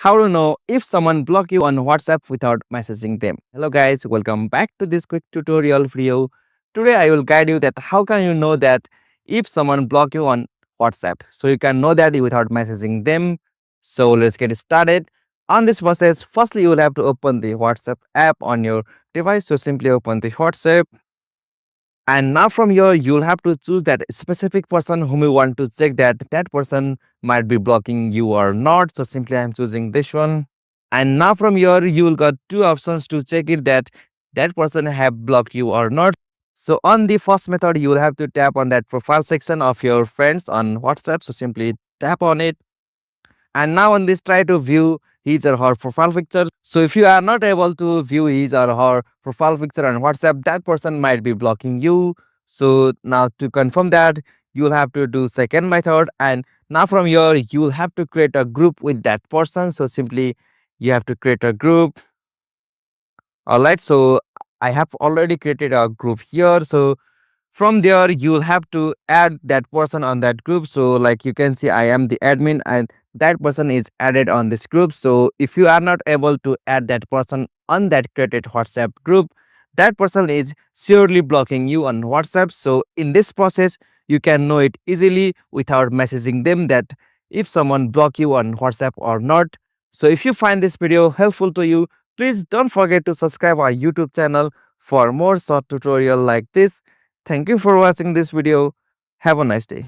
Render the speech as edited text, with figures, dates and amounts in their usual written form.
How to know if someone block you on WhatsApp without messaging them. Hello guys, welcome back to this quick tutorial video. Today I will guide you that how can you know that if someone block you on WhatsApp. So you can know that without messaging them. So let's get started. On this process, firstly you will have to open the WhatsApp app on your device. So simply open the WhatsApp. And now from here, you'll have to choose that specific person whom you want to check that that person might be blocking you or not. So simply I'm choosing this one. And now from here, you will got two options to check it that that person have blocked you or not. So on the first method, you will have to tap on that profile section of your friends on WhatsApp. So simply tap on it. And now on this, try to view his or her profile picture. So if you are not able to view his or her profile picture on WhatsApp, that person might be blocking you. So now to confirm that, you'll have to do second method. And now from here, you'll have to create a group with that person. So simply you have to create a group. All right. So I have already created a group here. So from there, you'll have to add that person on that group. So like you can see, I am the admin and that person is added on this group. So if you are not able to add that person on that created WhatsApp group, that person is surely blocking you on WhatsApp. So in this process, you can know it easily without messaging them that if someone block you on WhatsApp or not. So if you find this video helpful to you, please don't forget to subscribe our YouTube channel for more short tutorial like this. Thank you for watching this video. Have a nice day.